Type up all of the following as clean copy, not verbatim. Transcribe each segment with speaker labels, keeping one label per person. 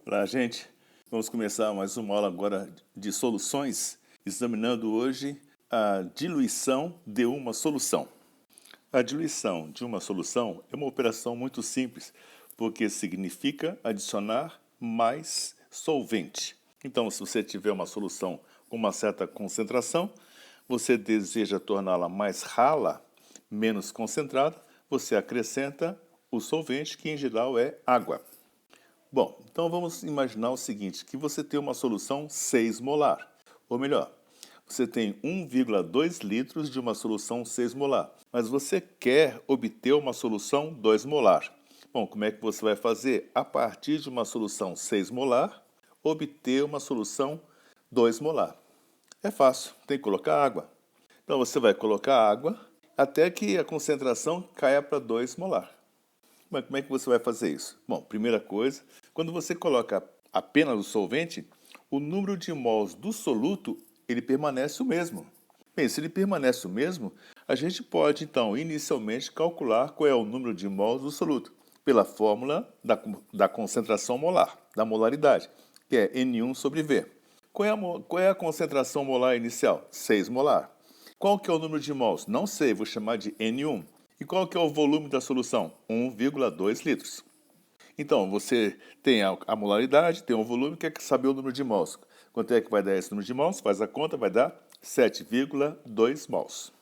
Speaker 1: Olá, gente. Vamos começar mais uma aula agora de soluções, examinando hoje a diluição de uma solução. A diluição de uma solução é uma operação muito simples, porque significa adicionar mais solvente. Então, se você tiver uma solução com uma certa concentração, você deseja torná-la mais rala, menos concentrada, você acrescenta o solvente, que em geral é água. Bom, então vamos imaginar o seguinte, que você tem uma solução 6 molar, ou melhor, você tem 1,2 litros de uma solução 6 molar, mas você quer obter uma solução 2 molar. Bom, como é que você vai fazer? A partir de uma solução 6 molar, obter uma solução 2 molar. É fácil, tem que colocar água. Então você vai colocar água até que a concentração caia para 2 molar. Mas como é que você vai fazer isso? Bom, primeira coisa, quando você coloca apenas o solvente, o número de mols do soluto ele permanece o mesmo. Bem, se ele permanece o mesmo, a gente pode, então, inicialmente calcular qual é o número de mols do soluto, pela fórmula da concentração molar, da molaridade, que é N1 sobre V. Qual é a concentração molar inicial? 6 molar. Qual que é o número de mols? Não sei, vou chamar de N1. E qual que é o volume da solução? 1,2 litros. Então, você tem a molaridade, tem o volume, quer saber o número de mols. Quanto é que vai dar esse número de mols? Faz a conta, vai dar 7,2 mols.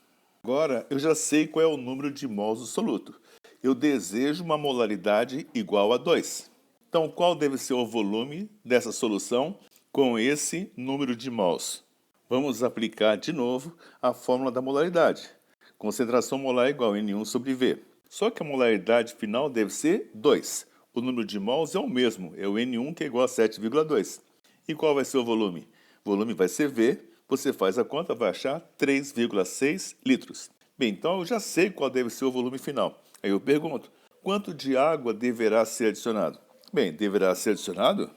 Speaker 1: Agora, eu já sei qual é o número de mols do soluto. Eu desejo uma molaridade igual a 2. Então, qual deve ser o volume dessa solução com esse número de mols? Vamos aplicar de novo a fórmula da molaridade. Concentração molar igual a N1 sobre V. Só que a molaridade final deve ser 2. O número de mols é o mesmo, é o N1 que é igual a 7,2. E qual vai ser o volume? O volume vai ser V, você faz a conta, vai achar 3,6 litros. Bem, então eu já sei qual deve ser o volume final. Aí eu pergunto, quanto de água deverá ser adicionado? Bem, deverá ser adicionado?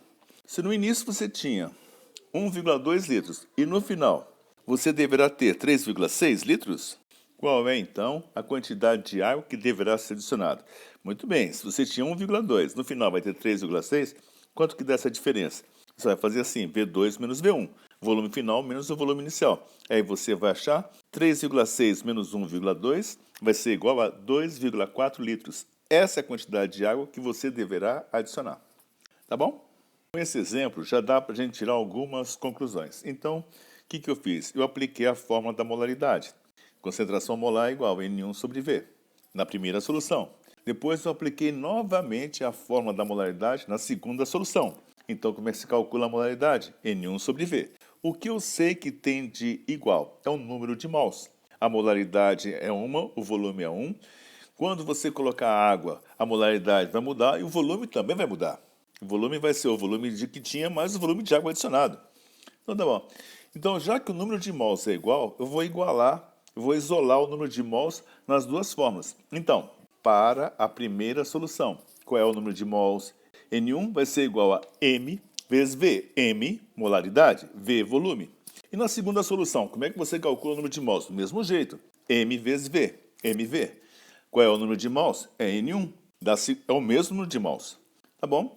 Speaker 1: Se no início você tinha 1,2 litros e no final você deverá ter 3,6 litros, qual é, então, a quantidade de água que deverá ser adicionada? Muito bem, se você tinha 1,2, no final vai ter 3,6, quanto que dá essa diferença? Você vai fazer assim, V2 menos V1, volume final menos o volume inicial. Aí você vai achar 3,6 menos 1,2 vai ser igual a 2,4 litros. Essa é a quantidade de água que você deverá adicionar. Tá bom? Com esse exemplo, já dá para a gente tirar algumas conclusões. Então, o que eu fiz? Eu apliquei a fórmula da molaridade. Concentração molar igual a N1 sobre V, na primeira solução. Depois eu apliquei novamente a fórmula da molaridade na segunda solução. Então, como é que se calcula a molaridade? N1 sobre V. O que eu sei que tem de igual é o número de mols. A molaridade é 1, o volume é 1. Quando você colocar água, a molaridade vai mudar e o volume também vai mudar. O volume vai ser o volume de que tinha mais o volume de água adicionado. Então, tá bom. Então, já que o número de mols é igual, eu vou isolar o número de mols nas duas fórmulas. Então, para a primeira solução, qual é o número de mols? N1 vai ser igual a M vezes V. M, molaridade, V, volume. E na segunda solução, como é que você calcula o número de mols? Do mesmo jeito, M vezes V, MV. Qual é o número de mols? É N1, é o mesmo número de mols. Tá bom?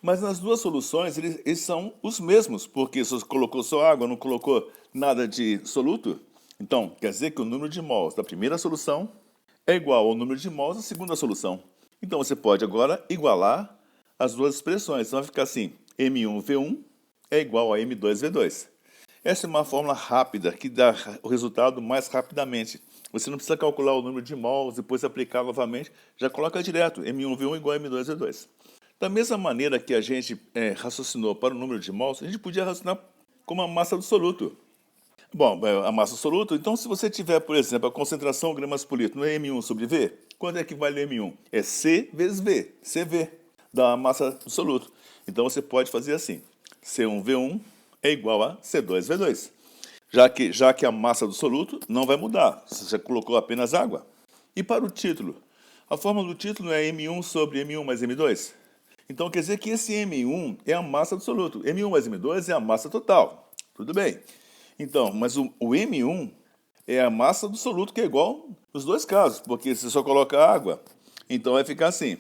Speaker 1: Mas nas duas soluções, eles são os mesmos, porque se você colocou só água, não colocou nada de soluto. Então, quer dizer que o número de mols da primeira solução é igual ao número de mols da segunda solução. Então, você pode agora igualar as duas expressões. Então, vai ficar assim, M1V1 é igual a M2V2. Essa é uma fórmula rápida, que dá o resultado mais rapidamente. Você não precisa calcular o número de mols, depois aplicar novamente, já coloca direto, M1V1 igual a M2V2. Da mesma maneira que a gente raciocinou para o número de mols, a gente podia raciocinar como a massa do soluto. Bom, a massa do soluto, então se você tiver, por exemplo, a concentração gramas por litro no M1 sobre V, quanto é que vale M1? É C vezes V, CV, da massa do soluto. Então você pode fazer assim, C1V1 é igual a C2V2. Já que a massa do soluto não vai mudar, você colocou apenas água. E para o título? A fórmula do título é M1 sobre M1 mais M2. Então, quer dizer que esse M1 é a massa do soluto. M1 mais M2 é a massa total. Tudo bem. Então, mas o M1 é a massa do soluto, que é igual nos dois casos, porque você só coloca água. Então, vai ficar assim.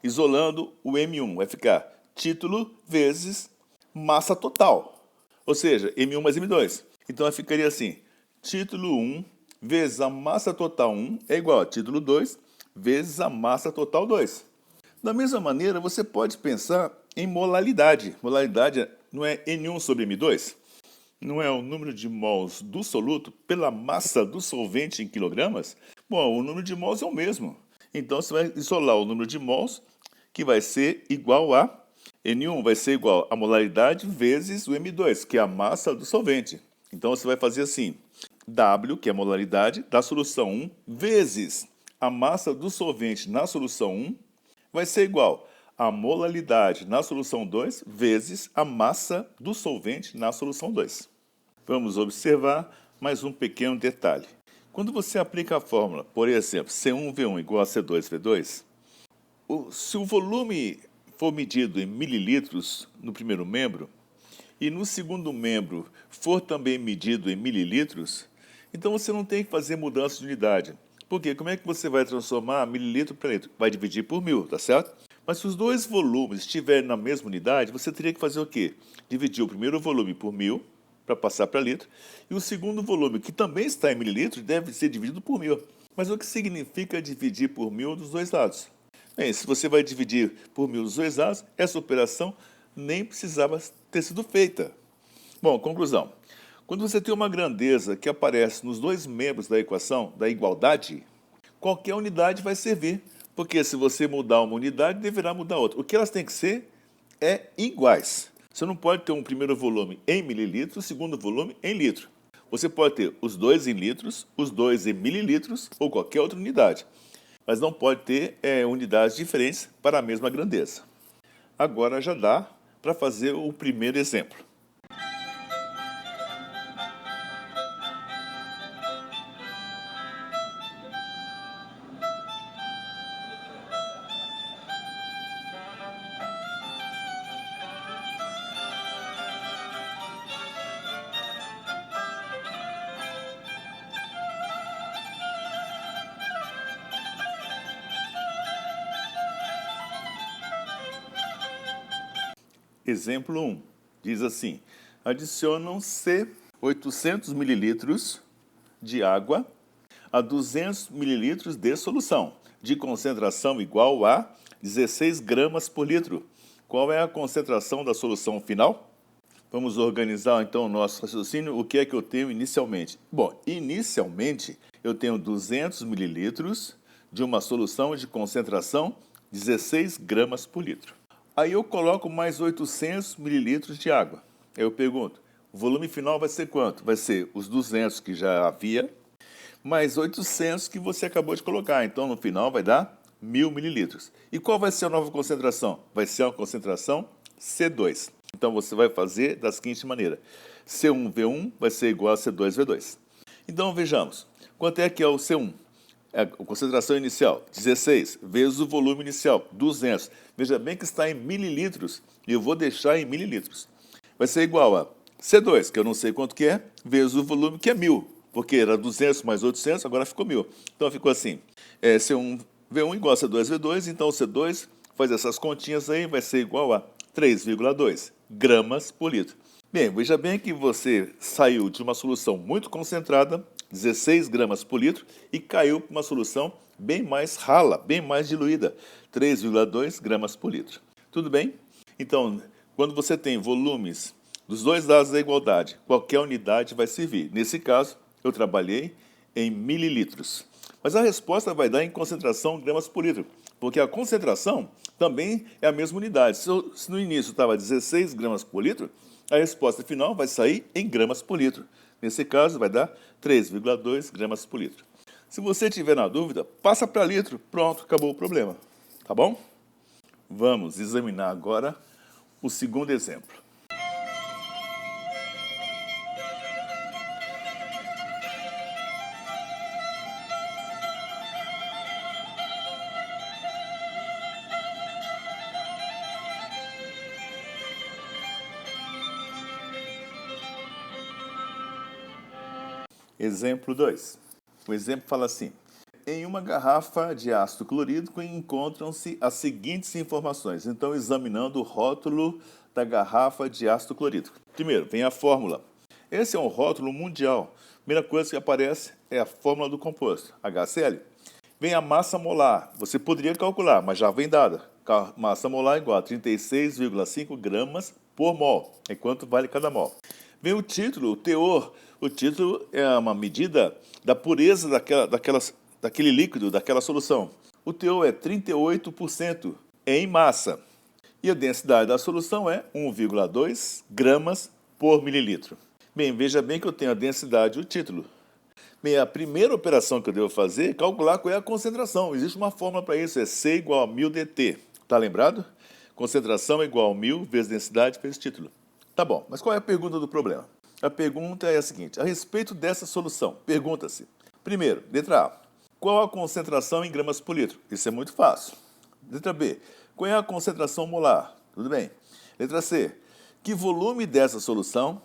Speaker 1: Isolando o M1, vai ficar título vezes massa total. Ou seja, M1 mais M2. Então ficaria assim, título 1 vezes a massa total 1 é igual a título 2 vezes a massa total 2. Da mesma maneira, você pode pensar em molaridade. Molaridade não é N1 sobre M2? Não é o número de mols do soluto pela massa do solvente em quilogramas? Bom, o número de mols é o mesmo. Então, você vai isolar o número de mols, que vai ser igual a N1 vai ser igual a molaridade vezes o M2, que é a massa do solvente. Então, você vai fazer assim, W, que é a molaridade, da solução 1, vezes a massa do solvente na solução 1, vai ser igual a molaridade na solução 2 vezes a massa do solvente na solução 2. Vamos observar mais um pequeno detalhe. Quando você aplica a fórmula, por exemplo, C1V1 igual a C2V2, se o volume for medido em mililitros no primeiro membro, e no segundo membro for também medido em mililitros, então você não tem que fazer mudança de unidade. Por quê? Como é que você vai transformar mililitro para litro? Vai dividir por 1000, tá certo? Mas se os dois volumes estiverem na mesma unidade, você teria que fazer o quê? Dividir o primeiro volume por 1000, para passar para litro, e o segundo volume, que também está em mililitros, deve ser dividido por 1000. Mas o que significa dividir por 1000 dos dois lados? Bem, se você vai dividir por 1000 dos dois lados, essa operação nem precisava ter sido feita. Bom, conclusão. Quando você tem uma grandeza que aparece nos dois membros da equação da igualdade, qualquer unidade vai servir, porque se você mudar uma unidade, deverá mudar outra. O que elas têm que ser é iguais. Você não pode ter um primeiro volume em mililitros, segundo volume em litro. Você pode ter os dois em litros, os dois em mililitros ou qualquer outra unidade. Mas não pode ter unidades diferentes para a mesma grandeza. Agora já dá para fazer o primeiro exemplo. Exemplo 1. Diz assim, adicionam-se 800 mililitros de água a 200 mililitros de solução, de concentração igual a 16 gramas por litro. Qual é a concentração da solução final? Vamos organizar então o nosso raciocínio. O que é que eu tenho inicialmente? Bom, inicialmente eu tenho 200 mililitros de uma solução de concentração 16 gramas por litro. Aí eu coloco mais 800 mililitros de água. Aí eu pergunto, o volume final vai ser quanto? Vai ser os 200 que já havia, mais 800 que você acabou de colocar. Então, no final, vai dar 1000 mililitros. E qual vai ser a nova concentração? Vai ser a concentração C2. Então, você vai fazer da seguinte maneira. C1V1 vai ser igual a C2V2. Então, vejamos. Quanto é que é o C1? A concentração inicial, 16, vezes o volume inicial, 200. Veja bem que está em mililitros, e eu vou deixar em mililitros. Vai ser igual a C2, que eu não sei quanto que é, vezes o volume, que é 1000. Porque era 200 mais 800, agora ficou 1000. Então ficou assim, C1V1 igual a C2V2, então o C2 faz essas continhas aí, vai ser igual a 3,2 gramas por litro. Bem, veja bem que você saiu de uma solução muito concentrada, 16 gramas por litro, e caiu para uma solução bem mais rala, bem mais diluída, 3,2 gramas por litro. Tudo bem? Então, quando você tem volumes dos dois lados da igualdade, qualquer unidade vai servir. Nesse caso, eu trabalhei em mililitros. Mas a resposta vai dar em concentração gramas por litro, porque a concentração também é a mesma unidade. Se no início estava 16 gramas por litro, a resposta final vai sair em gramas por litro. Nesse caso, vai dar 3,2 gramas por litro. Se você tiver na dúvida, passa para litro. Pronto, acabou o problema. Tá bom? Vamos examinar agora o segundo exemplo. Exemplo 2. O exemplo fala assim, Em uma garrafa de ácido clorídrico encontram-se as seguintes informações. Então, examinando o rótulo da garrafa de ácido clorídrico. Primeiro, vem a fórmula. Esse é um rótulo mundial. A primeira coisa que aparece é a fórmula do composto, HCl. Vem a massa molar. Você poderia calcular, mas já vem dada. Massa molar igual a 36,5 gramas por mol. É quanto vale cada mol. Vem o título, o teor. O título é uma medida da pureza daquele líquido, daquela solução. O teor é 38% em massa. E a densidade da solução é 1,2 gramas por mililitro. Bem, veja bem que eu tenho a densidade e o título. Bem, a primeira operação que eu devo fazer é calcular qual é a concentração. Existe uma fórmula para isso, é C igual a 1000 dt. Está lembrado? Concentração é igual a 1000 vezes densidade vezes título. Tá bom, mas qual é a pergunta do problema? A pergunta é a seguinte, a respeito dessa solução, pergunta-se, primeiro, letra A, qual a concentração em gramas por litro? Isso é muito fácil. Letra B, qual é a concentração molar? Tudo bem. Letra C, que volume dessa solução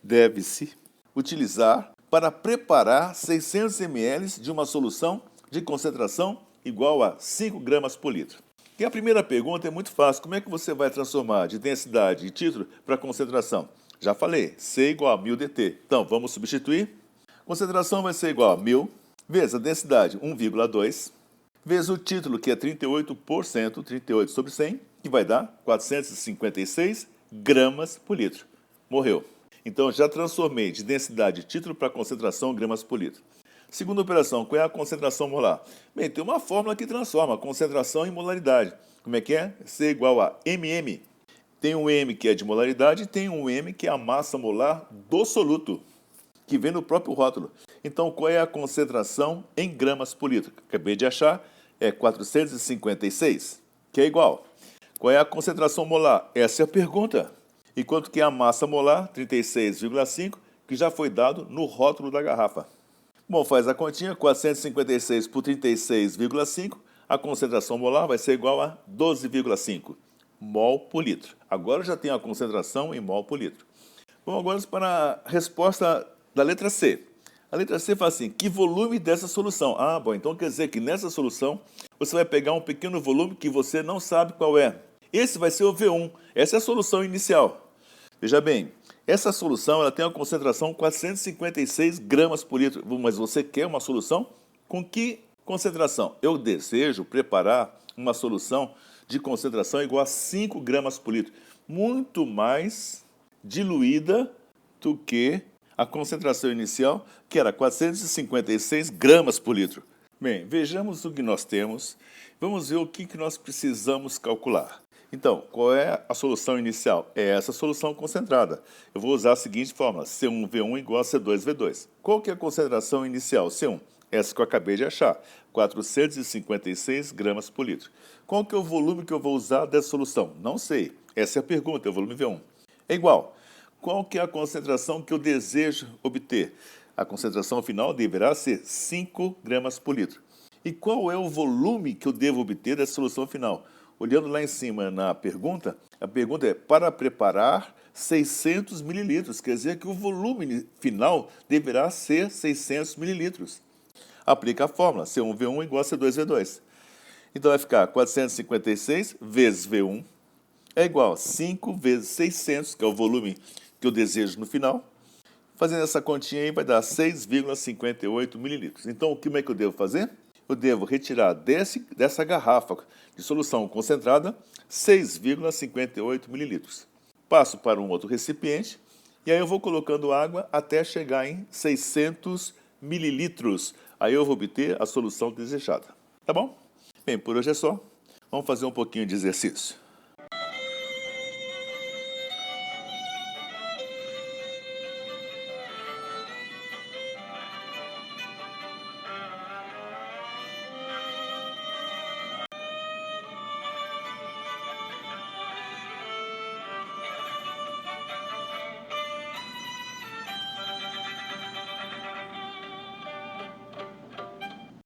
Speaker 1: deve-se utilizar para preparar 600 ml de uma solução de concentração igual a 5 gramas por litro? E a primeira pergunta é muito fácil. Como é que você vai transformar de densidade e título para concentração? Já falei, C igual a 1000 dt. Então, vamos substituir. Concentração vai ser igual a 1000 vezes a densidade, 1,2, vezes o título, que é 38%, 38 sobre 100, que vai dar 456 gramas por litro. Morreu. Então, já transformei de densidade e título para concentração em gramas por litro. Segunda operação, qual é a concentração molar? Bem, tem uma fórmula que transforma a concentração em molaridade. Como é que é? C igual a MM. Tem um M que é de molaridade e tem um M que é a massa molar do soluto, que vem no próprio rótulo. Então, qual é a concentração em gramas por litro? Acabei de achar, é 456, que é igual. Qual é a concentração molar? Essa é a pergunta. E quanto que é a massa molar? 36,5, que já foi dado no rótulo da garrafa. Bom, faz a continha, 456 por 36,5, a concentração molar vai ser igual a 12,5 mol por litro. Agora já tenho a concentração em mol por litro. Bom, agora para a resposta da letra C. A letra C fala assim, que volume dessa solução? Ah, bom, então quer dizer que nessa solução você vai pegar um pequeno volume que você não sabe qual é. Esse vai ser o V1, essa é a solução inicial. Veja bem, essa solução ela tem uma concentração 456 gramas por litro, mas você quer uma solução com que concentração? Eu desejo preparar uma solução de concentração igual a 5 gramas por litro, muito mais diluída do que a concentração inicial, que era 456 gramas por litro. Bem, vejamos o que nós temos, vamos ver o que nós precisamos calcular. Então, qual é a solução inicial? É essa solução concentrada. Eu vou usar a seguinte fórmula, C1V1 igual a C2V2. Qual que é a concentração inicial? C1, essa que eu acabei de achar, 456 gramas por litro. Qual que é o volume que eu vou usar dessa solução? Não sei. Essa é a pergunta, é o volume V1. É igual. Qual que é a concentração que eu desejo obter? A concentração final deverá ser 5 gramas por litro. E qual é o volume que eu devo obter dessa solução final? Olhando lá em cima na pergunta, a pergunta é para preparar 600 mililitros, quer dizer que o volume final deverá ser 600 mililitros. Aplica a fórmula, C1V1 igual a C2V2. Então vai ficar 456 vezes V1 é igual a 5 vezes 600, que é o volume que eu desejo no final. Fazendo essa continha aí vai dar 6,58 mililitros. Então, como é que eu devo fazer? Eu devo retirar dessa garrafa de solução concentrada 6,58 mililitros. Passo para um outro recipiente e aí eu vou colocando água até chegar em 600 mililitros. Aí eu vou obter a solução desejada. Tá bom? Bem, por hoje é só. Vamos fazer um pouquinho de exercício.